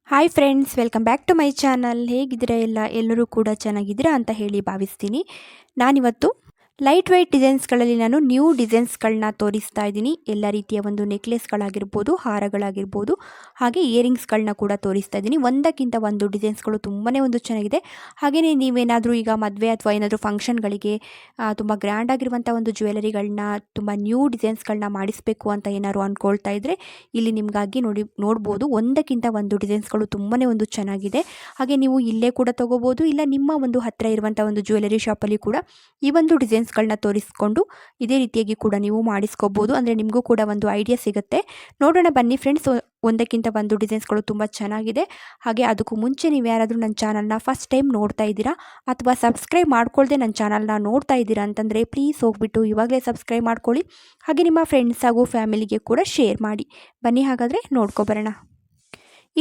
Hi friends, welcome back to my channel. ಹೇಗಿದ್ದೀರಾ ಎಲ್ಲರೂ ಕೂಡ ಚೆನ್ನಾಗಿದ್ದೀರಾ ಅಂತ ಹೇಳಿ ಭಾವಿಸ್ತೀನಿ. ನಾನಿವತ್ತು ಲೈಟ್ ವೆಯ್ಟ್ ಡಿಸೈನ್ಸ್ಗಳಲ್ಲಿ ನಾನು ನ್ಯೂ ಡಿಸೈನ್ಸ್ಗಳನ್ನ ತೋರಿಸ್ತಾ ಇದ್ದೀನಿ. ಎಲ್ಲ ರೀತಿಯ ಒಂದು ನೆಕ್ಲೆಸ್ಗಳಾಗಿರ್ಬೋದು, ಹಾರಗಳಾಗಿರ್ಬೋದು, ಹಾಗೆ ಇಯರಿಂಗ್ಸ್ಗಳನ್ನ ಕೂಡ ತೋರಿಸ್ತಾ ಇದ್ದೀನಿ. ಒಂದಕ್ಕಿಂತ ಒಂದು ಡಿಸೈನ್ಸ್ಗಳು ತುಂಬಾ ಒಂದು ಚೆನ್ನಾಗಿದೆ. ಹಾಗೆಯೇ ನೀವೇನಾದರೂ ಈಗ ಮದುವೆ ಅಥವಾ ಏನಾದರೂ ಫಂಕ್ಷನ್ಗಳಿಗೆ ತುಂಬ ಗ್ರ್ಯಾಂಡಾಗಿರುವಂಥ ಒಂದು ಜ್ಯುವೆಲರಿಗಳನ್ನ ತುಂಬ ನ್ಯೂ ಡಿಸೈನ್ಸ್ಗಳನ್ನ ಮಾಡಿಸಬೇಕು ಅಂತ ಏನಾದ್ರು ಅಂದ್ಕೊಳ್ತಾ ಇದ್ದರೆ ಇಲ್ಲಿ ನಿಮಗಾಗಿ ನೋಡ್ಬೋದು. ಒಂದಕ್ಕಿಂತ ಒಂದು ಡಿಸೈನ್ಸ್ಗಳು ತುಂಬಾ ಒಂದು ಚೆನ್ನಾಗಿದೆ. ಹಾಗೆ ನೀವು ಇಲ್ಲೇ ಕೂಡ ತೊಗೋಬೋದು, ಇಲ್ಲ ನಿಮ್ಮ ಒಂದು ಹತ್ತಿರ ಇರುವಂಥ ಒಂದು ಜ್ಯುವೆಲರಿ ಶಾಪಲ್ಲಿ ಕೂಡ ಈ ಒಂದು ಡಿಸೈನ್ಸ್ಗಳನ್ನ ತೋರಿಸ್ಕೊಂಡು ಇದೇ ರೀತಿಯಾಗಿ ಕೂಡ ನೀವು ಮಾಡಿಸ್ಕೋಬೋದು. ಅಂದರೆ ನಿಮಗೂ ಕೂಡ ಒಂದು ಐಡಿಯಾ ಸಿಗುತ್ತೆ. ನೋಡೋಣ ಬನ್ನಿ ಫ್ರೆಂಡ್ಸ್, ಒಂದಕ್ಕಿಂತ ಒಂದು ಡಿಸೈನ್ಸ್ಗಳು ತುಂಬ ಚೆನ್ನಾಗಿದೆ. ಹಾಗೆ ಅದಕ್ಕೂ ಮುಂಚೆ ನೀವು ಯಾರಾದರೂ ನನ್ನ ಚಾನಲ್ನ ಫಸ್ಟ್ ಟೈಮ್ ನೋಡ್ತಾ ಇದ್ದೀರಾ ಅಥವಾ ಸಬ್ಸ್ಕ್ರೈಬ್ ಮಾಡ್ಕೊಳ್ಳದೆ ನನ್ನ ಚಾನಲ್ನ ನೋಡ್ತಾ ಇದ್ದೀರಾ ಅಂತಂದರೆ ಪ್ಲೀಸ್ ಹೋಗ್ಬಿಟ್ಟು ಇವಾಗಲೇ ಸಬ್ಸ್ಕ್ರೈಬ್ ಮಾಡ್ಕೊಳ್ಳಿ. ಹಾಗೆ ನಿಮ್ಮ ಫ್ರೆಂಡ್ಸ್ ಹಾಗೂ ಫ್ಯಾಮಿಲಿಗೆ ಕೂಡ ಶೇರ್ ಮಾಡಿ. ಬನ್ನಿ ಹಾಗಾದರೆ ನೋಡ್ಕೊಬರೋಣ.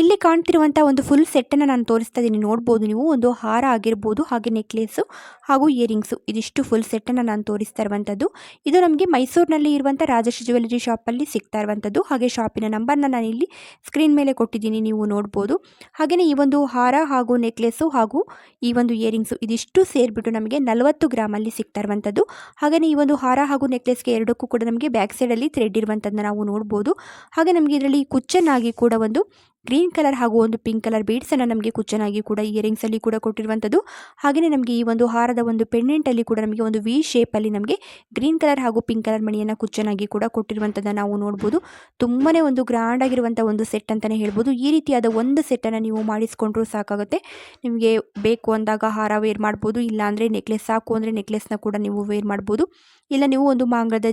ಇಲ್ಲಿ ಕಾಣ್ತಿರುವಂಥ ಒಂದು ಫುಲ್ ಸೆಟ್ಟನ್ನು ನಾನು ತೋರಿಸ್ತಾ ಇದ್ದೀನಿ. ನೋಡ್ಬೋದು ನೀವು, ಒಂದು ಹಾರ ಆಗಿರ್ಬೋದು, ಹಾಗೆ ನೆಕ್ಲೇಸು ಹಾಗೂ ಇಯರಿಂಗ್ಸು, ಇದಿಷ್ಟು ಫುಲ್ ಸೆಟ್ಟನ್ನು ನಾನು ತೋರಿಸ್ತಾ ಇರುವಂಥದ್ದು. ಇದು ನಮಗೆ ಮೈಸೂರಿನಲ್ಲಿ ಇರುವಂಥ ರಾಜಶ್ರೀ ಜ್ಯುವೆಲರಿ ಶಾಪಲ್ಲಿ ಸಿಗ್ತಾ ಇರುವಂಥದ್ದು. ಹಾಗೆ ಶಾಪಿನ ನಂಬರ್ನ ನಾನು ಇಲ್ಲಿ ಸ್ಕ್ರೀನ್ ಮೇಲೆ ಕೊಟ್ಟಿದ್ದೀನಿ, ನೀವು ನೋಡ್ಬೋದು. ಹಾಗೆಯೇ ಈ ಒಂದು ಹಾರ ಹಾಗೂ ನೆಕ್ಲೆಸು ಹಾಗೂ ಈ ಒಂದು ಇಯರಿಂಗ್ಸು ಇದಿಷ್ಟು ಸೇರಿಬಿಟ್ಟು ನಮಗೆ 40 ಗ್ರಾಮಲ್ಲಿ ಸಿಗ್ತಾ ಇರುವಂಥದ್ದು. ಹಾಗೆಯೇ ಈ ಒಂದು ಹಾರ ಹಾಗೂ ನೆಕ್ಲೆಸ್ಗೆ ಎರಡಕ್ಕೂ ಕೂಡ ನಮಗೆ ಬ್ಯಾಕ್ ಸೈಡಲ್ಲಿ ಥ್ರೆಡ್ ಇರುವಂಥದ್ದನ್ನ ನಾವು ನೋಡ್ಬೋದು. ಹಾಗೆ ನಮಗೆ ಇದರಲ್ಲಿ ಕುಚ್ಚನ್ನಾಗಿ ಕೂಡ ಒಂದು ಗ್ರೀನ್ ಕಲರ್ ಹಾಗೂ ಒಂದು ಪಿಂಕ್ ಕಲರ್ ಬೀಡ್ಸನ್ನು ನಮಗೆ ಕುಚ್ಚನಾಗಿ ಕೂಡ ಇಯರಿಂಗ್ಸಲ್ಲಿ ಕೂಡ ಕೊಟ್ಟಿರುವಂಥದ್ದು. ಹಾಗೆಯೇ ನಮಗೆ ಈ ಒಂದು ಹಾರದ ಒಂದು ಪೆಂಡೆಂಟಲ್ಲಿ ಕೂಡ ನಮಗೆ ಒಂದು ವಿ ಶೇಪಲ್ಲಿ ನಮಗೆ ಗ್ರೀನ್ ಕಲರ್ ಹಾಗೂ ಪಿಂಕ್ ಕಲರ್ ಮಣಿಯನ್ನು ಕುಚ್ಚನಾಗಿ ಕೂಡ ಕೊಟ್ಟಿರುವಂಥದ್ದನ್ನು ನಾವು ನೋಡ್ಬೋದು. ತುಂಬಾ ಒಂದು ಗ್ರ್ಯಾಂಡ್ ಆಗಿರುವಂಥ ಒಂದು ಸೆಟ್ ಅಂತಲೇ ಹೇಳ್ಬೋದು. ಈ ರೀತಿಯಾದ ಒಂದು ಸೆಟ್ಟನ್ನು ನೀವು ಮಾಡಿಸ್ಕೊಂಡ್ರೂ ಸಾಕಾಗುತ್ತೆ. ನಿಮಗೆ ಬೇಕು ಅಂದಾಗ ಹಾರ ವೇರ್ ಮಾಡ್ಬೋದು, ಇಲ್ಲಾಂದರೆ ನೆಕ್ಲೆಸ್ ಸಾಕು ಅಂದರೆ ನೆಕ್ಲೆಸ್ನ ಕೂಡ ನೀವು ವೇರ್ ಮಾಡ್ಬೋದು. ಇಲ್ಲ ನೀವು ಒಂದು ಮಾಂಗಲ್ಯದ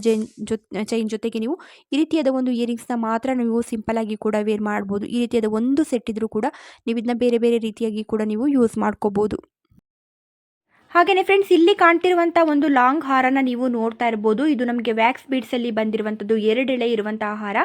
ಚೈನ್ ಜೊತೆಗೆ ನೀವು ಈ ರೀತಿಯಾದ ಒಂದು ಇಯರಿಂಗ್ಸ್ನ ಮಾತ್ರ ನೀವು ಸಿಂಪಲ್ಲಾಗಿ ಕೂಡ ವೇರ್ ಮಾಡ್ಬೋದು. ಈ ರೀತಿಯಾದ ಒಂದು ಸೆಟ್ ಇದ್ರೂ ಕೂಡ ನೀವು ಇದನ್ನ ಬೇರೆ ಬೇರೆ ರೀತಿಯಾಗಿ ಕೂಡ ನೀವು ಯೂಸ್ ಮಾಡ್ಕೋಬೋದು. ಹಾಗೆಯೇ ಫ್ರೆಂಡ್ಸ್, ಇಲ್ಲಿ ಕಾಣ್ತಿರುವಂಥ ಒಂದು ಲಾಂಗ್ ಹಾರನ ನೀವು ನೋಡ್ತಾ ಇರ್ಬೋದು. ಇದು ನಮಗೆ ವ್ಯಾಕ್ಸ್ ಬೀಡ್ಸಲ್ಲಿ ಬಂದಿರುವಂಥದ್ದು, 2 ಎಳೆ ಇರುವಂತಹ ಹಾರ.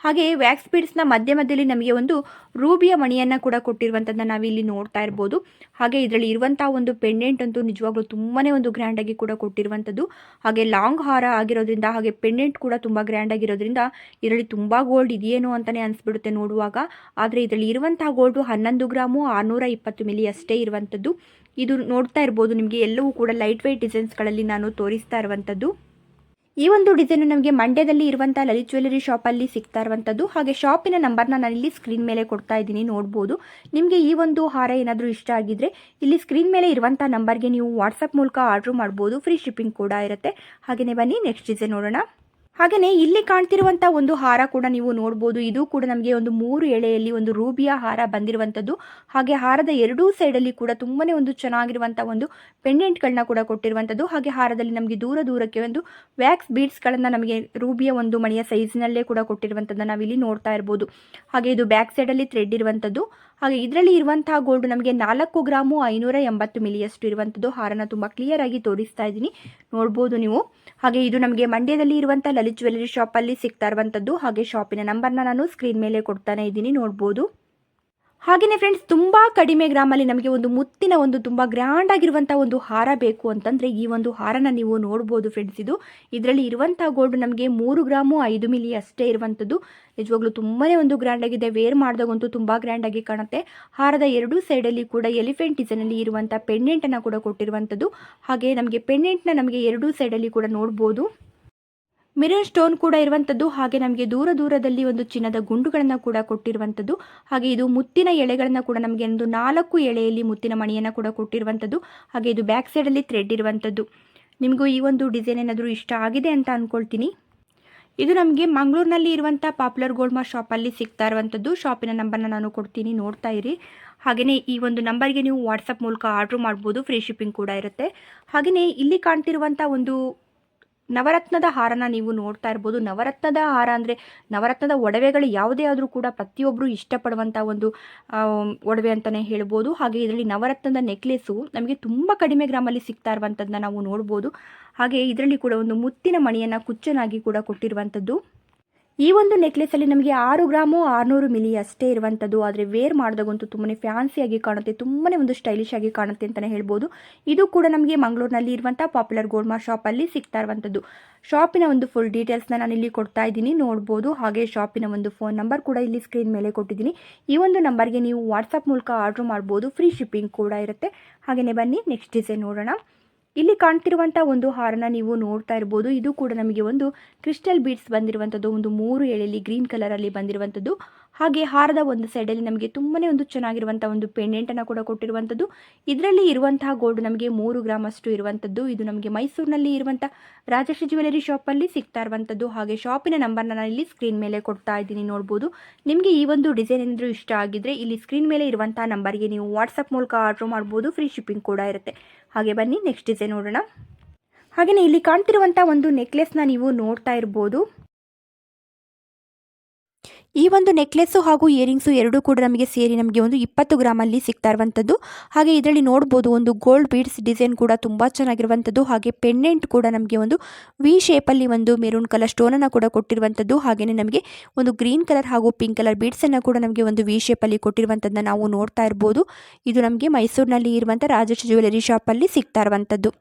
ಹಾಗೆ ವ್ಯಾಕ್ಸ್ ಬೀಡ್ಸ್ನ ಮಧ್ಯದಲ್ಲಿ ನಮಗೆ ಒಂದು ರೂಬಿಯ ಮಣಿಯನ್ನು ಕೂಡ ಕೊಟ್ಟಿರುವಂಥದ್ದನ್ನ ನಾವಿಲ್ಲಿ ನೋಡ್ತಾ ಇರ್ಬೋದು. ಹಾಗೆ ಇದರಲ್ಲಿ ಇರುವಂಥ ಒಂದು ಪೆಂಡೆಂಟ್ ಅಂತೂ ನಿಜವಾಗ್ಲೂ ತುಂಬಾ ಒಂದು ಗ್ರ್ಯಾಂಡಾಗಿ ಕೂಡ ಕೊಟ್ಟಿರುವಂಥದ್ದು. ಹಾಗೆ ಲಾಂಗ್ ಹಾರ ಆಗಿರೋದ್ರಿಂದ, ಹಾಗೆ ಪೆಂಡೆಂಟ್ ಕೂಡ ತುಂಬ ಗ್ರ್ಯಾಂಡ್ ಆಗಿರೋದ್ರಿಂದ ಇದರಲ್ಲಿ ತುಂಬ ಗೋಲ್ಡ್ ಇದೆಯೇನೋ ಅಂತಲೇ ಅನಿಸ್ಬಿಡುತ್ತೆ ನೋಡುವಾಗ. ಆದರೆ ಇದರಲ್ಲಿ ಇರುವಂತಹ ಗೋಲ್ಡು 11 ಗ್ರಾಮು 620 ಮಿಲಿ ಅಷ್ಟೇ ಇರುವಂಥದ್ದು. ಇದು ನೋಡ್ತಾ ಇರ್ಬೋದು, ನಿಮಗೆ ಎಲ್ಲವೂ ಕೂಡ ಲೈಟ್ ವೆಯ್ಟ್ ಡಿಸೈನ್ಸ್ಗಳಲ್ಲಿ ನಾನು ತೋರಿಸ್ತಾ ಇರುವಂಥದ್ದು. ಈ ಒಂದು ಡಿಸೈನ್ ನಮಗೆ ಮಂಡ್ಯದಲ್ಲಿ ಇರುವಂಥ ಲಲಿತ್ ಜ್ಯುವೆಲರಿ ಶಾಪಲ್ಲಿ ಸಿಗ್ತಾ ಇರುವಂಥದ್ದು. ಹಾಗೆ ಶಾಪಿನ ನಂಬರ್ನ ನಾನಿಲ್ಲಿ ಸ್ಕ್ರೀನ್ ಮೇಲೆ ಕೊಡ್ತಾ ಇದ್ದೀನಿ, ನೋಡ್ಬೋದು. ನಿಮಗೆ ಈ ಒಂದು ಹಾರ ಏನಾದರೂ ಇಷ್ಟ ಆಗಿದ್ರೆ ಇಲ್ಲಿ ಸ್ಕ್ರೀನ್ ಮೇಲೆ ಇರುವಂಥ ನಂಬರ್ಗೆ ನೀವು ವಾಟ್ಸಪ್ ಮೂಲಕ ಆರ್ಡ್ರ್ ಮಾಡ್ಬೋದು. ಫ್ರೀ ಶಿಪ್ಪಿಂಗ್ ಕೂಡ ಇರುತ್ತೆ. ಹಾಗೆಯೇ ಬನ್ನಿ ನೆಕ್ಸ್ಟ್ ಡಿಸೈನ್ ನೋಡೋಣ. ಹಾಗೆಯೇ ಇಲ್ಲಿ ಕಾಣ್ತಿರುವಂಥ ಒಂದು ಹಾರ ಕೂಡ ನೀವು ನೋಡ್ಬೋದು. ಇದು ಕೂಡ ನಮಗೆ ಒಂದು 3 ಎಳೆಯಲ್ಲಿ ಒಂದು ರೂಬಿಯ ಹಾರ ಬಂದಿರುವಂಥದ್ದು. ಹಾಗೆ ಹಾರದ ಎರಡೂ ಸೈಡಲ್ಲಿ ಕೂಡ ತುಂಬಾ ಒಂದು ಚೆನ್ನಾಗಿರುವಂಥ ಒಂದು ಪೆಂಡೆಂಟ್ಗಳನ್ನ ಕೂಡ ಕೊಟ್ಟಿರುವಂಥದ್ದು. ಹಾಗೆ ಹಾರದಲ್ಲಿ ನಮಗೆ ದೂರಕ್ಕೆ ಒಂದು ವ್ಯಾಕ್ಸ್ ಬೀಡ್ಸ್ಗಳನ್ನು ನಮಗೆ ರೂಬಿಯ ಒಂದು ಮಣಿಯ ಸೈಜ್ನಲ್ಲೇ ಕೂಡ ಕೊಟ್ಟಿರುವಂಥದ್ದನ್ನು ನಾವಿಲ್ಲಿ ನೋಡ್ತಾ ಇರ್ಬೋದು. ಹಾಗೆ ಇದು ಬ್ಯಾಕ್ ಸೈಡಲ್ಲಿ ಥ್ರೆಡ್ ಇರುವಂಥದ್ದು. ಹಾಗೆ ಇದರಲ್ಲಿ ಇರುವಂತಹ ಗೋಲ್ಡ್ ನಮಗೆ 4 ಗ್ರಾಮು 580 ಮಿಲಿಯಷ್ಟು ಇರುವಂಥದ್ದು. ಹಾರನ ತುಂಬ ಕ್ಲಿಯರ್ ಆಗಿ ತೋರಿಸ್ತಾ ಇದ್ದೀನಿ, ನೋಡ್ಬೋದು ನೀವು. ಹಾಗೆ ಇದು ನಮಗೆ ಮಂಡ್ಯದಲ್ಲಿ ಇರುವಂಥ ಲಲಿತ್ ಜ್ಯುವೆಲರಿ ಶಾಪಲ್ಲಿ ಸಿಗ್ತಾ ಇರುವಂಥದ್ದು. ಹಾಗೆ ಶಾಪಿನ ನಂಬರ್ನ ನಾನು ಸ್ಕ್ರೀನ್ ಮೇಲೆ ಕೊಡ್ತಾನೆ ಇದ್ದೀನಿ, ನೋಡ್ಬೋದು. ಹಾಗೆಯೇ ಫ್ರೆಂಡ್ಸ್, ತುಂಬ ಕಡಿಮೆ ಗ್ರಾಮಲ್ಲಿ ನಮಗೆ ಒಂದು ಮುತ್ತಿನ ಒಂದು ತುಂಬ ಗ್ರ್ಯಾಂಡ್ ಆಗಿರುವಂಥ ಒಂದು ಹಾರ ಬೇಕು ಅಂತಂದರೆ ಈ ಒಂದು ಹಾರನ ನೀವು ನೋಡ್ಬೋದು ಫ್ರೆಂಡ್ಸ್. ಇದರಲ್ಲಿ ಇರುವಂಥ ಗೋಲ್ಡ್ ನಮಗೆ 3 ಗ್ರಾಮು 5 ಮಿಲಿ ಅಷ್ಟೇ ಇರುವಂಥದ್ದು. ನಿಜವಾಗ್ಲೂ ತುಂಬಾ ಒಂದು ಗ್ರ್ಯಾಂಡ್ ಆಗಿದೆ. ವೇರ್ ಮಾಡಿದಾಗಂತೂ ತುಂಬ ಗ್ರ್ಯಾಂಡ್ ಆಗಿ ಕಾಣುತ್ತೆ. ಹಾರದ ಎರಡೂ ಸೈಡಲ್ಲಿ ಕೂಡ ಎಲಿಫೆಂಟ್ ಡಿಸೈನಲ್ಲಿ ಇರುವಂಥ ಪೆಂಡೆಂಟನ್ನು ಕೂಡ ಕೊಟ್ಟಿರುವಂಥದ್ದು. ಹಾಗೆ ನಮಗೆ ಪೆಂಡೆಂಟ್ನ ನಮಗೆ ಎರಡೂ ಸೈಡಲ್ಲಿ ಕೂಡ ನೋಡ್ಬೋದು. ಮಿರರ್ ಸ್ಟೋನ್ ಕೂಡ ಇರುವಂಥದ್ದು. ಹಾಗೆ ನಮಗೆ ದೂರದಲ್ಲಿ ಒಂದು ಚಿನ್ನದ ಗುಂಡುಗಳನ್ನು ಕೂಡ ಕೊಟ್ಟಿರುವಂಥದ್ದು. ಹಾಗೆ ಇದು ಮುತ್ತಿನ ಎಳೆಗಳನ್ನು ಕೂಡ ನಮಗೆ ಒಂದು 4 ಎಳೆಯಲ್ಲಿ ಮುತ್ತಿನ ಮಣಿಯನ್ನು ಕೂಡ ಕೊಟ್ಟಿರುವಂಥದ್ದು. ಹಾಗೆ ಇದು ಬ್ಯಾಕ್ ಸೈಡಲ್ಲಿ ಥ್ರೆಡ್ ಇರುವಂಥದ್ದು. ನಿಮಗೂ ಈ ಒಂದು ಡಿಸೈನ್ ಏನಾದರೂ ಇಷ್ಟ ಆಗಿದೆ ಅಂತ ಅಂದ್ಕೊಳ್ತೀನಿ. ಇದು ನಮಗೆ ಮಂಗಳೂರಿನಲ್ಲಿ ಇರುವಂಥ ಪಾಪ್ಯುಲರ್ ಗೋಲ್ಡ್ ಮಾರ್ಕ್ ಶಾಪಲ್ಲಿ ಸಿಗ್ತಾ ಇರುವಂಥದ್ದು. ಶಾಪಿನ ನಂಬರ್ನ ನಾನು ಕೊಡ್ತೀನಿ, ನೋಡ್ತಾ ಇರಿ. ಹಾಗೆಯೇ ಈ ಒಂದು ನಂಬರ್ಗೆ ನೀವು ವಾಟ್ಸಪ್ ಮೂಲಕ ಆರ್ಡ್ರ್ ಮಾಡ್ಬೋದು. ಫ್ರೀ ಶಿಪ್ಪಿಂಗ್ ಕೂಡ ಇರುತ್ತೆ. ಹಾಗೆಯೇ ಇಲ್ಲಿ ಕಾಣ್ತಿರುವಂಥ ಒಂದು ನವರತ್ನದ ಹಾರನ ನೀವು ನೋಡ್ತಾ ಇರ್ಬೋದು. ನವರತ್ನದ ಹಾರ ಅಂದರೆ ನವರತ್ನದ ಒಡವೆಗಳು ಯಾವುದೇ ಆದರೂ ಕೂಡ ಪ್ರತಿಯೊಬ್ಬರು ಇಷ್ಟಪಡುವಂಥ ಒಂದು ಒಡವೆ ಅಂತಲೇ ಹೇಳ್ಬೋದು. ಹಾಗೆ ಇದರಲ್ಲಿ ನವರತ್ನದ ನೆಕ್ಲೆಸ್ಸು ನಮಗೆ ತುಂಬ ಕಡಿಮೆ ಗ್ರಾಮಲ್ಲಿ ಸಿಗ್ತಾ ಇರುವಂಥದ್ದನ್ನ ನಾವು ನೋಡ್ಬೋದು. ಹಾಗೆ ಇದರಲ್ಲಿ ಕೂಡ ಒಂದು ಮುತ್ತಿನ ಮಣಿಯನ್ನು ಕುಚ್ಚನಾಗಿ ಕೂಡ ಕೊಟ್ಟಿರುವಂಥದ್ದು. ಈ ಒಂದು ನೆಕ್ಲೆಸಲ್ಲಿ ನಮಗೆ 6 ಗ್ರಾಮು 600 ಮಿಲಿ ಅಷ್ಟೇ ಇರುವಂಥದ್ದು. ಆದರೆ ವೇರ್ ಮಾಡಿದಾಗಂತೂ ತುಂಬಾ ಫ್ಯಾನ್ಸಿಯಾಗಿ ಕಾಣುತ್ತೆ, ತುಂಬಾ ಒಂದು ಸ್ಟೈಲಿಶ್ ಆಗಿ ಕಾಣುತ್ತೆ ಅಂತಲೇ ಹೇಳ್ಬೋದು. ಇದು ಕೂಡ ನಮಗೆ ಮಂಗಳೂರಿನಲ್ಲಿ ಇರುವಂಥ ಪಾಪ್ಯುಲರ್ ಗೋಲ್ಡ್ ಮಾರ್ಕ್ ಶಾಪಲ್ಲಿ ಸಿಗ್ತಾ ಇರುವಂಥದ್ದು. ಶಾಪಿನ ಒಂದು ಫುಲ್ ಡೀಟೇಲ್ಸ್ನ ನಾನು ಇಲ್ಲಿ ಕೊಡ್ತಾ ಇದ್ದೀನಿ, ನೋಡ್ಬೋದು. ಹಾಗೆ ಶಾಪಿನ ಒಂದು ಫೋನ್ ನಂಬರ್ ಕೂಡ ಇಲ್ಲಿ ಸ್ಕ್ರೀನ್ ಮೇಲೆ ಕೊಟ್ಟಿದ್ದೀನಿ. ಈ ಒಂದು ನಂಬರ್ಗೆ ನೀವು ವಾಟ್ಸಪ್ ಮೂಲಕ ಆರ್ಡ್ರ್ ಮಾಡ್ಬೋದು, ಫ್ರೀ ಶಿಪ್ಪಿಂಗ್ ಕೂಡ ಇರುತ್ತೆ. ಹಾಗೆಯೇ ಬನ್ನಿ ನೆಕ್ಸ್ಟ್ ಡಿಸೈನ್ ನೋಡೋಣ. ಇಲ್ಲಿ ಕಾಣ್ತಿರುವಂಥ ಒಂದು ಹಾರನ ನೀವು ನೋಡ್ತಾ ಇರ್ಬೋದು. ಇದು ಕೂಡ ನಮಗೆ ಒಂದು ಕ್ರಿಸ್ಟಲ್ ಬೀಡ್ಸ್ ಬಂದಿರುವಂಥದ್ದು, ಒಂದು 3 ಎಳೆಯಲ್ಲಿ ಗ್ರೀನ್ ಕಲರಲ್ಲಿ ಬಂದಿರುವಂಥದ್ದು. ಹಾಗೆ ಹಾರದ ಒಂದು ಸೈಡಲ್ಲಿ ನಮಗೆ ತುಂಬಾ ಒಂದು ಚೆನ್ನಾಗಿರುವಂಥ ಒಂದು ಪೆಂಡೆಂಟನ್ನು ಕೂಡ ಕೊಟ್ಟಿರುವಂಥದ್ದು. ಇದರಲ್ಲಿ ಇರುವಂತಹ ಗೋಲ್ಡ್ ನಮಗೆ 3 ಗ್ರಾಮ್ ಅಷ್ಟು ಇರುವಂಥದ್ದು. ಇದು ನಮಗೆ ಮೈಸೂರಿನಲ್ಲಿ ಇರುವಂಥ ರಾಜಶ್ರೀ ಜ್ಯುವೆಲರಿ ಶಾಪಲ್ಲಿ ಸಿಗ್ತಾ ಇರುವಂಥದ್ದು. ಹಾಗೆ ಶಾಪಿನ ನಂಬರ್ನ ನಾನು ಇಲ್ಲಿ ಸ್ಕ್ರೀನ್ ಮೇಲೆ ಕೊಡ್ತಾ ಇದ್ದೀನಿ, ನೋಡ್ಬೋದು. ನಿಮಗೆ ಈ ಒಂದು ಡಿಸೈನ್ ಏನಾದರೂ ಇಷ್ಟ ಆಗಿದ್ರೆ ಇಲ್ಲಿ ಸ್ಕ್ರೀನ್ ಮೇಲೆ ಇರುವಂಥ ನಂಬರ್ಗೆ ನೀವು ವಾಟ್ಸಪ್ ಮೂಲಕ ಆರ್ಡ್ರ್ ಮಾಡ್ಬೋದು, ಫ್ರೀ ಶಿಪ್ಪಿಂಗ್ ಕೂಡ ಇರುತ್ತೆ. ಹಾಗೆ ಬನ್ನಿ ನೆಕ್ಸ್ಟ್ ಡಿಸೈನ್ ನೋಡೋಣ. ಹಾಗೆಯೇ ಇಲ್ಲಿ ಕಾಣ್ತಿರುವಂಥ ಒಂದು ನೆಕ್ಲೆಸ್ನ ನೀವು ನೋಡ್ತಾ ಇರ್ಬೋದು. ಈ ಒಂದು ನೆಕ್ಲೆಸ್ಸು ಹಾಗೂ ಇಯರಿಂಗ್ಸು ಎರಡೂ ಕೂಡ ನಮಗೆ ಸೇರಿ ನಮಗೆ ಒಂದು 20 ಗ್ರಾಮಲ್ಲಿ ಸಿಗ್ತಾ ಇರುವಂಥದ್ದು. ಹಾಗೆ ಇದರಲ್ಲಿ ನೋಡ್ಬೋದು ಒಂದು ಗೋಲ್ಡ್ ಬೀಡ್ಸ್ ಡಿಸೈನ್ ಕೂಡ ತುಂಬ ಚೆನ್ನಾಗಿರುವಂಥದ್ದು. ಹಾಗೆ ಪೆಂಡೆಂಟ್ ಕೂಡ ನಮಗೆ ಒಂದು ವಿ ಶೇಪಲ್ಲಿ ಒಂದು ಮೆರೂನ್ ಕಲರ್ ಸ್ಟೋನನ್ನು ಕೂಡ ಕೊಟ್ಟಿರುವಂಥದ್ದು. ಹಾಗೆಯೇ ನಮಗೆ ಒಂದು ಗ್ರೀನ್ ಕಲರ್ ಹಾಗೂ ಪಿಂಕ್ ಕಲರ್ ಬೀಡ್ಸನ್ನು ಕೂಡ ನಮಗೆ ಒಂದು ವಿ ಶೇಪಲ್ಲಿ ಕೊಟ್ಟಿರುವಂಥದ್ದನ್ನ ನಾವು ನೋಡ್ತಾ ಇರ್ಬೋದು. ಇದು ನಮಗೆ ಮೈಸೂರಿನಲ್ಲಿ ಇರುವಂಥ ರಾಜಶ್ರೀ ಜ್ಯುವೆಲರಿ ಶಾಪಲ್ಲಿ ಸಿಗ್ತಾ ಇರುವಂಥದ್ದು.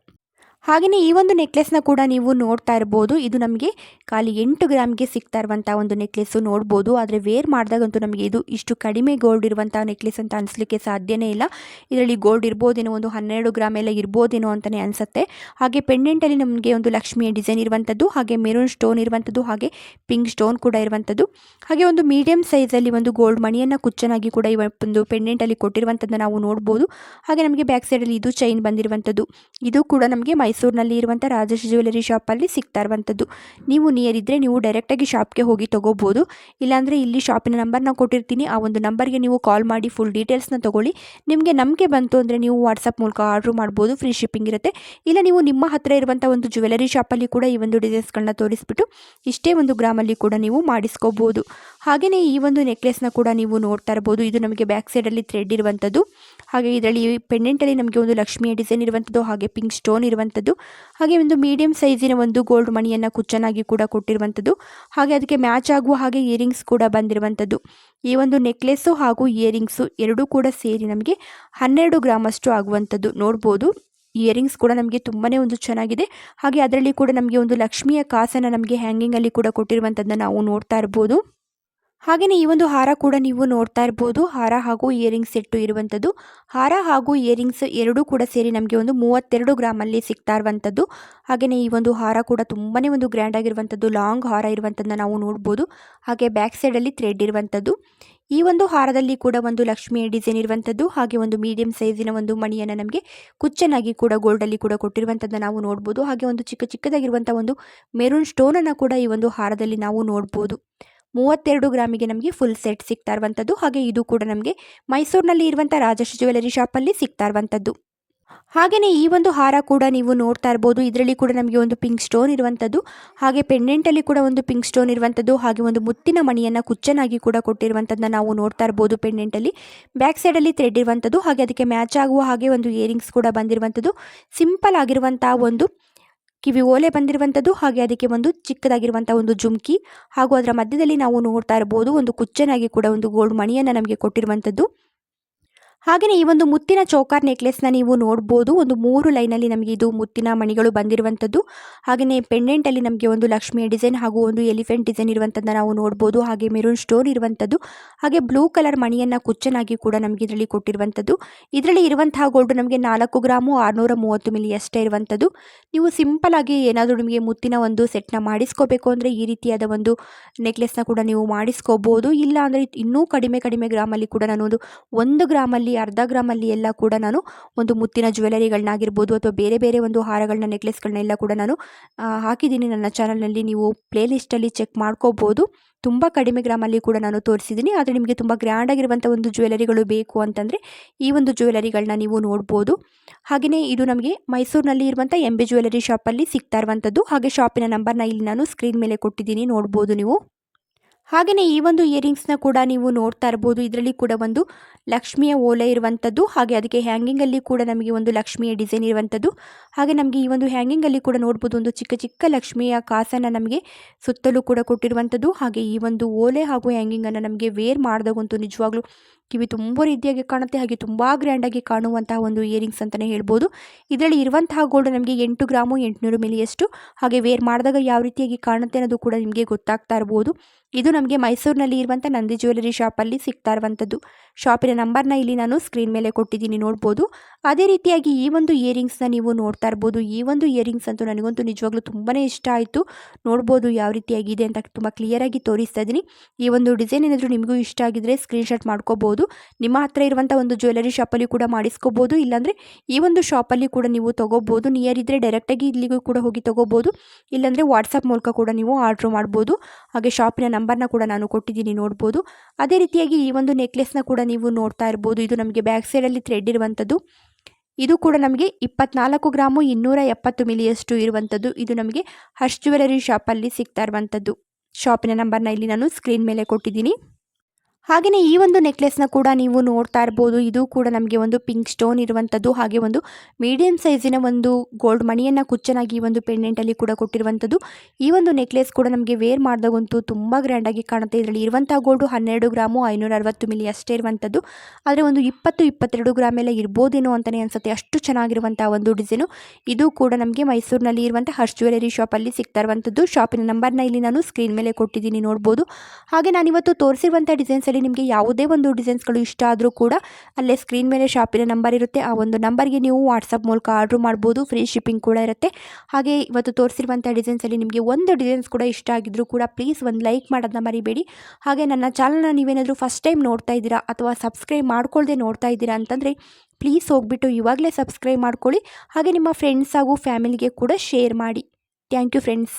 ಹಾಗೆಯೇ ಈ ಒಂದು ನೆಕ್ಲೆಸ್ನ ಕೂಡ ನೀವು ನೋಡ್ತಾ ಇರ್ಬೋದು. ಇದು ನಮಗೆ ಖಾಲಿ 8 ಗ್ರಾಮ್ಗೆ ಸಿಗ್ತಾ ಇರುವಂಥ ಒಂದು ನೆಕ್ಲೆಸ್ಸು ನೋಡ್ಬೋದು. ಆದರೆ ವೇರ್ ಮಾಡಿದಾಗಂತೂ ನಮಗೆ ಇದು ಇಷ್ಟು ಕಡಿಮೆ ಗೋಲ್ಡ್ ಇರುವಂಥ ನೆಕ್ಲೆಸ್ ಅಂತ ಅನಿಸ್ಲಿಕ್ಕೆ ಸಾಧ್ಯನೇ ಇಲ್ಲ. ಇದರಲ್ಲಿ ಗೋಲ್ಡ್ ಇರ್ಬೋದೇನೋ, ಒಂದು 12 ಗ್ರಾಮ್ ಎಲ್ಲ ಇರ್ಬೋದೇನೋ ಅಂತಲೇ ಅನಿಸುತ್ತೆ. ಹಾಗೆ ಪೆಂಡೆಂಟಲ್ಲಿ ನಮಗೆ ಒಂದು ಲಕ್ಷ್ಮಿಯ ಡಿಸೈನ್ ಇರುವಂಥದ್ದು, ಹಾಗೆ ಮೆರೂನ್ ಸ್ಟೋನ್ ಇರುವಂಥದ್ದು, ಹಾಗೆ ಪಿಂಕ್ ಸ್ಟೋನ್ ಕೂಡ ಇರುವಂಥದ್ದು. ಹಾಗೆ ಒಂದು ಮೀಡಿಯಂ ಸೈಜಲ್ಲಿ ಒಂದು ಗೋಲ್ಡ್ ಮಣಿಯನ್ನು ಕುಚ್ಚನಾಗಿ ಕೂಡ ಈ ಒಂದು ಪೆಂಡೆಂಟಲ್ಲಿ ಕೊಟ್ಟಿರುವಂಥದ್ದನ್ನು ನಾವು ನೋಡ್ಬೋದು. ಹಾಗೆ ನಮಗೆ ಬ್ಯಾಕ್ ಸೈಡಲ್ಲಿ ಇದು ಚೈನ್ ಬಂದಿರುವಂಥದ್ದು. ಇದು ಕೂಡ ನಮಗೆ ಮೈಸೂರಿನಲ್ಲಿ ಇರುವಂಥ ರಾಜಶ್ರೀ ಜ್ಯುವೆಲರಿ ಶಾಪಲ್ಲಿ ಸಿಗ್ತಾ ಇರುವಂಥದ್ದು. ನೀವು ನಿಯರ್ ಇದ್ದರೆ ನೀವು ಡೈರೆಕ್ಟಾಗಿ ಶಾಪ್ಗೆ ಹೋಗಿ ತೊಗೋಬೋದು. ಇಲ್ಲಾಂದರೆ ಇಲ್ಲಿ ಶಾಪಿನ ನಂಬರ್ನ ಕೊಟ್ಟಿರ್ತೀನಿ, ಆ ಒಂದು ನಂಬರ್ಗೆ ನೀವು ಕಾಲ್ ಮಾಡಿ ಫುಲ್ ಡೀಟೇಲ್ಸ್ನ ತೊಗೊಳ್ಳಿ. ನಿಮಗೆ ನಂಬಿಕೆ ಬಂತು ಅಂದರೆ ನೀವು ವಾಟ್ಸಪ್ ಮೂಲಕ ಆರ್ಡ್ರ್ ಮಾಡ್ಬೋದು, ಫ್ರೀ ಶಿಪ್ಪಿಂಗ್ ಇರುತ್ತೆ. ಇಲ್ಲ ನೀವು ನಿಮ್ಮ ಹತ್ತಿರ ಇರುವಂಥ ಒಂದು ಜ್ಯುವೆಲರಿ ಶಾಪಲ್ಲಿ ಕೂಡ ಈ ಒಂದು ಡಿಸೈನ್ಸ್ಗಳನ್ನ ತೋರಿಸ್ಬಿಟ್ಟು ಇಷ್ಟೇ ಒಂದು ಗ್ರಾಮಲ್ಲಿ ಕೂಡ ನೀವು ಮಾಡಿಸ್ಕೋಬೋದು. ಹಾಗೆಯೇ ಈ ಒಂದು ನೆಕ್ಲೆಸ್ನ ಕೂಡ ನೀವು ನೋಡ್ತಾ ಇರ್ಬೋದು. ಇದು ನಮಗೆ ಬ್ಯಾಕ್ ಸೈಡಲ್ಲಿ ಥ್ರೆಡ್ ಇರುವಂಥದ್ದು. ಹಾಗೆ ಇದರಲ್ಲಿ ಪೆಂಡೆಂಟಲ್ಲಿ ನಮಗೆ ಒಂದು ಲಕ್ಷ್ಮಿಯ ಡಿಸೈನ್ ಇರುವಂಥದ್ದು, ಹಾಗೆ ಪಿಂಕ್ ಸ್ಟೋನ್ ಇರುವಂಥದ್ದು, ಹಾಗೆ ಒಂದು ಮೀಡಿಯಂ ಸೈಜಿನ ಒಂದು ಗೋಲ್ಡ್ ಮಣಿಯನ್ನು ಕುಚ್ಚನಾಗಿ ಕೂಡ ಕೊಟ್ಟಿರುವಂಥದ್ದು. ಹಾಗೆ ಅದಕ್ಕೆ ಮ್ಯಾಚ್ ಆಗುವ ಹಾಗೆ ಇಯರಿಂಗ್ಸ್ ಕೂಡ ಬಂದಿರುವಂಥದ್ದು. ಈ ಒಂದು ನೆಕ್ಲೆಸ್ಸು ಹಾಗೂ ಇಯರಿಂಗ್ಸು ಎರಡೂ ಕೂಡ ಸೇರಿ ನಮಗೆ 12 ಗ್ರಾಮ್ ಅಷ್ಟು ಆಗುವಂಥದ್ದು ನೋಡ್ಬೋದು. ಇಯರಿಂಗ್ಸ್ ಕೂಡ ನಮಗೆ ತುಂಬಾ ಒಂದು ಚೆನ್ನಾಗಿದೆ. ಹಾಗೆ ಅದರಲ್ಲಿ ಕೂಡ ನಮಗೆ ಒಂದು ಲಕ್ಷ್ಮಿಯ ಕಾಸನ್ನು ನಮಗೆ ಹ್ಯಾಂಗಿಂಗಲ್ಲಿ ಕೂಡ ಕೊಟ್ಟಿರುವಂಥದ್ದನ್ನು ನಾವು ನೋಡ್ತಾ ಇರ್ಬೋದು. ಹಾಗೆಯೇ ಈ ಒಂದು ಹಾರ ಕೂಡ ನೀವು ನೋಡ್ತಾ ಇರ್ಬೋದು. ಹಾರ ಹಾಗೂ ಇಯರಿಂಗ್ಸ್ ಸೆಟ್ಟು ಇರುವಂಥದ್ದು. ಹಾರ ಹಾಗೂ ಇಯರಿಂಗ್ಸ್ ಎರಡೂ ಕೂಡ ಸೇರಿ ನಮಗೆ ಒಂದು 32 ಗ್ರಾಮಲ್ಲಿ ಸಿಗ್ತಾ ಇರುವಂಥದ್ದು. ಹಾಗೆಯೇ ಈ ಒಂದು ಹಾರ ಕೂಡ ತುಂಬಾ ಒಂದು ಗ್ರ್ಯಾಂಡ್ ಆಗಿರುವಂಥದ್ದು, ಲಾಂಗ್ ಹಾರ ಇರುವಂಥದ್ದನ್ನ ನಾವು ನೋಡ್ಬೋದು. ಹಾಗೆ ಬ್ಯಾಕ್ ಸೈಡಲ್ಲಿ ಥ್ರೆಡ್ ಇರುವಂಥದ್ದು. ಈ ಒಂದು ಹಾರದಲ್ಲಿ ಕೂಡ ಒಂದು ಲಕ್ಷ್ಮಿಯ ಡಿಸೈನ್ ಇರುವಂಥದ್ದು, ಹಾಗೆ ಒಂದು ಮೀಡಿಯಂ ಸೈಜಿನ ಒಂದು ಮಣಿಯನ್ನು ನಮಗೆ ಕುಚ್ಚನಾಗಿ ಕೂಡ ಗೋಲ್ಡಲ್ಲಿ ಕೂಡ ಕೊಟ್ಟಿರುವಂಥದ್ದನ್ನ ನಾವು ನೋಡ್ಬೋದು. ಹಾಗೆ ಒಂದು ಚಿಕ್ಕದಾಗಿರುವಂಥ ಒಂದು ಮೆರೂನ್ ಸ್ಟೋನನ್ನು ಕೂಡ ಈ ಒಂದು ಹಾರದಲ್ಲಿ ನಾವು ನೋಡ್ಬೋದು. 32 ಗ್ರಾಮಿಗೆ ನಮಗೆ ಫುಲ್ ಸೆಟ್ ಸಿಗ್ತಾ ಇರುವಂಥದ್ದು. ಹಾಗೆ ಇದು ಕೂಡ ನಮಗೆ ಮೈಸೂರಿನಲ್ಲಿ ಇರುವಂಥ ರಾಜಶ್ರೀ ಜ್ಯುವೆಲರಿ ಶಾಪಲ್ಲಿ ಸಿಗ್ತಾ ಇರುವಂಥದ್ದು. ಹಾಗೆಯೇ ಈ ಒಂದು ಹಾರ ಕೂಡ ನೀವು ನೋಡ್ತಾ ಇರ್ಬೋದು. ಇದರಲ್ಲಿ ಕೂಡ ನಮಗೆ ಒಂದು ಪಿಂಕ್ ಸ್ಟೋನ್ ಇರುವಂಥದ್ದು, ಹಾಗೆ ಪೆಂಡೆಂಟಲ್ಲಿ ಕೂಡ ಒಂದು ಪಿಂಕ್ ಸ್ಟೋನ್ ಇರುವಂಥದ್ದು, ಹಾಗೆ ಒಂದು ಮುತ್ತಿನ ಮಣಿಯನ್ನು ಕುಚ್ಚನಾಗಿ ಕೂಡ ಕೊಟ್ಟಿರುವಂಥದ್ದನ್ನ ನಾವು ನೋಡ್ತಾ ಇರ್ಬೋದು. ಪೆಂಡೆಂಟಲ್ಲಿ ಬ್ಯಾಕ್ ಸೈಡಲ್ಲಿ ಥ್ರೆಡ್ ಇರುವಂಥದ್ದು, ಹಾಗೆ ಅದಕ್ಕೆ ಮ್ಯಾಚ್ ಆಗುವ ಹಾಗೆ ಒಂದು ಇಯರಿಂಗ್ಸ್ ಕೂಡ ಬಂದಿರುವಂಥದ್ದು. ಸಿಂಪಲ್ ಆಗಿರುವಂಥ ಒಂದು ಕಿವಿ ಓಲೆ ಬಂದಿರುವಂಥದ್ದು, ಹಾಗೆ ಅದಕ್ಕೆ ಒಂದು ಚಿಕ್ಕದಾಗಿರುವಂಥ ಒಂದು ಜುಮ್ಕಿ, ಹಾಗೂ ಅದರ ಮಧ್ಯದಲ್ಲಿ ನಾವು ನೋಡ್ತಾ ಇರ್ಬೋದು ಒಂದು ಕುಚ್ಚನಾಗಿ ಕೂಡ ಒಂದು ಗೋಲ್ಡ್ ಮಣಿಯನ್ನು ನಮಗೆ ಕೊಟ್ಟಿರುವಂಥದ್ದು. ಹಾಗೆಯೇ ಈ ಒಂದು ಮುತ್ತಿನ ಚೋಕರ್ ನೆಕ್ಲೆಸ್ನ ನೀವು ನೋಡ್ಬೋದು. ಒಂದು 3 ಲೈನಲ್ಲಿ ನಮಗೆ ಇದು ಮುತ್ತಿನ ಮಣಿಗಳು ಬಂದಿರುವಂಥದ್ದು. ಹಾಗೆಯೇ ಪೆಂಡೆಂಟಲ್ಲಿ ನಮಗೆ ಒಂದು ಲಕ್ಷ್ಮಿಯ ಡಿಸೈನ್ ಹಾಗೂ ಒಂದು ಎಲಿಫೆಂಟ್ ಡಿಸೈನ್ ಇರುವಂಥದ್ದನ್ನ ನಾವು ನೋಡ್ಬೋದು. ಹಾಗೆ ಮೆರೂನ್ ಸ್ಟೋನ್ ಇರುವಂಥದ್ದು, ಹಾಗೆ ಬ್ಲೂ ಕಲರ್ ಮಣಿಯನ್ನು ಕುಚ್ಚನಾಗಿ ಕೂಡ ನಮಗೆ ಇದರಲ್ಲಿ ಕೊಟ್ಟಿರುವಂಥದ್ದು. ಇದರಲ್ಲಿ ಇರುವಂತಹ ಗೋಲ್ಡ್ ನಮಗೆ 4 ಗ್ರಾಮು 630 ಮಿಲಿ ಅಷ್ಟೇ ಇರುವಂಥದ್ದು. ನೀವು ಸಿಂಪಲ್ ಆಗಿ ಏನಾದರೂ ನಿಮಗೆ ಮುತ್ತಿನ ಒಂದು ಸೆಟ್ನ ಮಾಡಿಸ್ಕೋಬೇಕು ಅಂದರೆ ಈ ರೀತಿಯಾದ ಒಂದು ನೆಕ್ಲೆಸ್ನ ಕೂಡ ನೀವು ಮಾಡಿಸ್ಕೋಬೋದು. ಇಲ್ಲ ಅಂದರೆ ಇನ್ನೂ ಕಡಿಮೆ ಗ್ರಾಮಲ್ಲಿ ಕೂಡ ನಾನು ಒಂದು ಗ್ರಾಮಲ್ಲಿ, ಅರ್ಧ ಗ್ರಾಮಲ್ಲಿ ಎಲ್ಲ ಕೂಡ ನಾನು ಒಂದು ಮುತ್ತಿನ ಜ್ಯುವೆಲರಿಗಳನ್ನಾಗಿರ್ಬೋದು ಅಥವಾ ಬೇರೆ ಒಂದು ಹಾರಗಳನ್ನ, ನೆಕ್ಲೆಸ್ಗಳನ್ನೆಲ್ಲ ಕೂಡ ನಾನು ಹಾಕಿದ್ದೀನಿ ನನ್ನ ಚಾನಲ್ನಲ್ಲಿ. ನೀವು ಪ್ಲೇಲಿಸ್ಟಲ್ಲಿ ಚೆಕ್ ಮಾಡ್ಕೋಬೋದು. ತುಂಬ ಕಡಿಮೆ ಗ್ರಾಮಲ್ಲಿ ಕೂಡ ನಾನು ತೋರಿಸಿದ್ದೀನಿ. ಆದರೆ ನಿಮಗೆ ತುಂಬ ಗ್ರ್ಯಾಂಡ್ ಆಗಿರುವಂಥ ಒಂದು ಜ್ಯುವೆಲರಿಗಳು ಬೇಕು ಅಂತಂದರೆ ಈ ಒಂದು ಜ್ಯುವೆಲರಿಗಳನ್ನ ನೀವು ನೋಡ್ಬೋದು. ಹಾಗೆಯೇ ಇದು ನಮಗೆ ಮೈಸೂರಿನಲ್ಲಿ ಇರುವಂಥ MB ಜ್ಯುವೆಲರಿ ಶಾಪಲ್ಲಿ ಸಿಗ್ತಾ ಇರುವಂಥದ್ದು. ಹಾಗೆ ಶಾಪಿನ ನಂಬರ್ನ ಇಲ್ಲಿ ನಾನು ಸ್ಕ್ರೀನ್ ಮೇಲೆ ಕೊಟ್ಟಿದ್ದೀನಿ, ನೋಡ್ಬೋದು ನೀವು. ಹಾಗೆಯೇ ಈ ಒಂದು ಇಯರಿಂಗ್ಸ್ನ ಕೂಡ ನೀವು ನೋಡ್ತಾ ಇರ್ಬೋದು. ಇದರಲ್ಲಿ ಕೂಡ ಒಂದು ಲಕ್ಷ್ಮಿಯ ಓಲೆ ಇರುವಂಥದ್ದು, ಹಾಗೆ ಅದಕ್ಕೆ ಹ್ಯಾಂಗಿಂಗಲ್ಲಿ ಕೂಡ ನಮಗೆ ಒಂದು ಲಕ್ಷ್ಮಿಯ ಡಿಸೈನ್ ಇರುವಂಥದ್ದು. ಹಾಗೆ ನಮಗೆ ಈ ಒಂದು ಹ್ಯಾಂಗಿಂಗಲ್ಲಿ ಕೂಡ ನೋಡ್ಬೋದು ಒಂದು ಚಿಕ್ಕ ಚಿಕ್ಕ ಲಕ್ಷ್ಮಿಯ ಕಾಸನ್ನು ನಮಗೆ ಸುತ್ತಲೂ ಕೂಡ ಕೊಟ್ಟಿರುವಂಥದ್ದು. ಹಾಗೆ ಈ ಒಂದು ಓಲೆ ಹಾಗೂ ಹ್ಯಾಂಗಿಂಗನ್ನು ನಮಗೆ ವೇರ್ ಮಾಡಿದಾಗಂತೂ ನಿಜವಾಗ್ಲೂ ಕಿವಿ ತುಂಬ ರೀತಿಯಾಗಿ ಕಾಣುತ್ತೆ, ಹಾಗೆ ತುಂಬ ಗ್ರ್ಯಾಂಡಾಗಿ ಕಾಣುವಂತಹ ಒಂದು ಇಯರಿಂಗ್ಸ್ ಅಂತಲೇ ಹೇಳ್ಬೋದು. ಇದರಲ್ಲಿ ಇರುವಂತಹ ಗೋಲ್ಡ್ ನಮಗೆ 8 ಗ್ರಾಮು 800 ಮಿಲಿಯಷ್ಟು, ಹಾಗೆ ವೇರ್ ಮಾಡಿದಾಗ ಯಾವ ರೀತಿಯಾಗಿ ಕಾಣುತ್ತೆ ಅನ್ನೋದು ಕೂಡ ನಿಮಗೆ ಗೊತ್ತಾಗ್ತಾ ಇರ್ಬೋದು. ಇದು ನಮಗೆ ಮೈಸೂರಿನಲ್ಲಿ ಇರುವಂಥ ನಂದಿ ಜ್ಯುವೆಲರಿ ಶಾಪಲ್ಲಿ ಸಿಗ್ತಾ ಇರುವಂಥದ್ದು. ಶಾಪಿನ ನಂಬರ್ನ ಇಲ್ಲಿ ನಾನು ಸ್ಕ್ರೀನ್ ಮೇಲೆ ಕೊಟ್ಟಿದ್ದೀನಿ, ನೋಡ್ಬೋದು. ಅದೇ ರೀತಿಯಾಗಿ ಈ ಒಂದು ಇಯರಿಂಗ್ಸ್ನ ನೀವು ನೋಡ್ತಾ ಇರ್ಬೋದು. ಈ ಒಂದು ಇಯರಿಂಗ್ಸ್ ಅಂತೂ ನನಗಂತೂ ನಿಜವಾಗ್ಲೂ ತುಂಬಾ ಇಷ್ಟ ಆಯಿತು. ನೋಡ್ಬೋದು ಯಾವ ರೀತಿಯಾಗಿದೆ ಅಂತ ತುಂಬ ಕ್ಲಿಯರಾಗಿ ತೋರಿಸ್ತಾ ಇದ್ದೀನಿ. ಈ ಒಂದು ಡಿಸೈನ್ ಏನಾದರೂ ನಿಮಗೂ ಇಷ್ಟ ಆಗಿದ್ರೆ ಸ್ಕ್ರೀನ್ಶಾಟ್ ಮಾಡ್ಕೋಬೋದು. ನಿಮ್ಮ ಹತ್ರ ಇರುವಂಥ ಒಂದು ಜ್ಯುವೆಲರಿ ಶಾಪಲ್ಲಿ ಕೂಡ ಮಾಡಿಸ್ಕೋಬೋದು, ಇಲ್ಲಾಂದರೆ ಈ ಒಂದು ಶಾಪಲ್ಲಿ ಕೂಡ ನೀವು ತೊಗೋಬೋದು. ನಿಯರ್ ಇದ್ದರೆ ಡೈರೆಕ್ಟಾಗಿ ಇಲ್ಲಿಗೂ ಕೂಡ ಹೋಗಿ ತೊಗೋಬೋದು, ಇಲ್ಲಾಂದರೆ ವಾಟ್ಸಪ್ ಮೂಲಕ ಕೂಡ ನೀವು ಆರ್ಡ್ರ್ ಮಾಡ್ಬೋದು. ಹಾಗೆ ಶಾಪಿನ ನಂಬರ್ನ ಕೂಡ ನಾನು ಕೊಟ್ಟಿದ್ದೀನಿ, ನೋಡ್ಬೋದು. ಅದೇ ರೀತಿಯಾಗಿ ಈ ಒಂದು ನೆಕ್ಲೆಸ್ನ ಕೂಡ ನೀವು ನೋಡ್ತಾ ಇರ್ಬೋದು. ಇದು ನಮಗೆ ಬ್ಯಾಕ್ ಸೈಡಲ್ಲಿ ಥ್ರೆಡ್ ಇರುವಂಥದ್ದು. ಇದು ಕೂಡ ನಮಗೆ 24 ಗ್ರಾಮು 270 ಮಿಲಿಯಷ್ಟು ಇರುವಂಥದ್ದು. ಇದು ನಮಗೆ ಹರ್ಷ್ ಜ್ಯುವೆಲರಿ ಶಾಪಲ್ಲಿ ಸಿಗ್ತಾ ಇರುವಂಥದ್ದು. ಶಾಪಿನ ನಂಬರ್ನ ಇಲ್ಲಿ ನಾನು ಸ್ಕ್ರೀನ್ ಮೇಲೆ ಕೊಟ್ಟಿದ್ದೀನಿ. ಹಾಗೆಯೇ ಈ ಒಂದು ನೆಕ್ಲೆಸ್ನ ಕೂಡ ನೀವು ನೋಡ್ತಾ ಇರ್ಬೋದು. ಇದು ಕೂಡ ನಮಗೆ ಒಂದು ಪಿಂಕ್ ಸ್ಟೋನ್ ಇರುವಂಥದ್ದು, ಹಾಗೆ ಒಂದು ಮೀಡಿಯಮ್ ಸೈಜಿನ ಒಂದು ಗೋಲ್ಡ್ ಮಣಿಯನ್ನು ಕುಚ್ಚನಾಗಿ ಒಂದು ಪೆಂಡೆಂಟಲ್ಲಿ ಕೂಡ ಕೊಟ್ಟಿರುವಂಥದ್ದು. ಈ ಒಂದು ನೆಕ್ಲೆಸ್ ಕೂಡ ನಮಗೆ ವೇರ್ ಮಾಡಿದಾಗಂತೂ ತುಂಬ ಗ್ರ್ಯಾಂಡಾಗಿ ಕಾಣುತ್ತೆ. ಇದರಲ್ಲಿ ಇರುವಂಥ ಗೋಲ್ಡು 12 ಗ್ರಾಮು 560 ಮಿಲಿ ಅಷ್ಟೇ ಇರುವಂಥದ್ದು. ಆದರೆ ಒಂದು 20-22 ಗ್ರಾಮ್ ಎಲ್ಲ ಇರ್ಬೋದೇನೋ ಅಂತಲೇ ಅನಿಸುತ್ತೆ, ಅಷ್ಟು ಚೆನ್ನಾಗಿರುವಂಥ ಒಂದು ಡಿಸೈನು. ಇದು ಕೂಡ ನಮಗೆ ಮೈಸೂರಿನಲ್ಲಿ ಇರುವಂಥ ಹರ್ಷ್ ಜ್ಯುವೆಲರಿ ಶಾಪಲ್ಲಿ ಸಿಗ್ತಾ ಇರುವಂಥದ್ದು. ಶಾಪಿನ ನಂಬರ್ನ ಇಲ್ಲಿ ನಾನು ಸ್ಕ್ರೀನ್ ಮೇಲೆ ಕೊಟ್ಟಿದ್ದೀನಿ, ನೋಡ್ಬೋದು. ಹಾಗೆ ನಾನಿವತ್ತು ತೋರಿಸಿರುವಂಥ ಡಿಸೈನ್ಸಲ್ಲಿ ನಿಮಗೆ ಯಾವುದೇ ಒಂದು ಡಿಸೈನ್ಸ್ಗಳು ಇಷ್ಟ ಆದರೂ ಕೂಡ ಅಲ್ಲೇ ಸ್ಕ್ರೀನ್ ಮೇಲೆ ಶಾಪಿನ ನಂಬರ್ ಇರುತ್ತೆ. ಆ ಒಂದು ನಂಬರ್ಗೆ ನೀವು ವಾಟ್ಸಪ್ ಮೂಲಕ ಆರ್ಡ್ರ್ ಮಾಡ್ಬೋದು, ಫ್ರೀ ಶಿಪ್ಪಿಂಗ್ ಕೂಡ ಇರುತ್ತೆ. ಹಾಗೆ ಇವತ್ತು ತೋರಿಸಿರುವಂಥ ಡಿಸೈನ್ಸಲ್ಲಿ ನಿಮಗೆ ಒಂದು ಡಿಸೈನ್ಸ್ ಕೂಡ ಇಷ್ಟ ಆಗಿದ್ದರೂ ಕೂಡ ಪ್ಲೀಸ್ ಒಂದು ಲೈಕ್ ಮಾಡೋದನ್ನ ಮರಿಬೇಡಿ. ಹಾಗೆ ನನ್ನ ಚಾನಲ್ನ ನೀವೇನಾದರೂ ಫಸ್ಟ್ ಟೈಮ್ ನೋಡ್ತಾ ಇದ್ದೀರಾ ಅಥವಾ ಸಬ್ಸ್ಕ್ರೈಬ್ ಮಾಡ್ಕೊಳ್ಳದೆ ನೋಡ್ತಾ ಇದ್ದೀರಾ ಅಂತಂದರೆ ಪ್ಲೀಸ್ ಹೋಗ್ಬಿಟ್ಟು ಇವಾಗಲೇ ಸಬ್ಸ್ಕ್ರೈಬ್ ಮಾಡ್ಕೊಳ್ಳಿ. ಹಾಗೆ ನಿಮ್ಮ ಫ್ರೆಂಡ್ಸ್ ಹಾಗೂ ಫ್ಯಾಮಿಲಿಗೆ ಕೂಡ ಶೇರ್ ಮಾಡಿ. Thank you friends.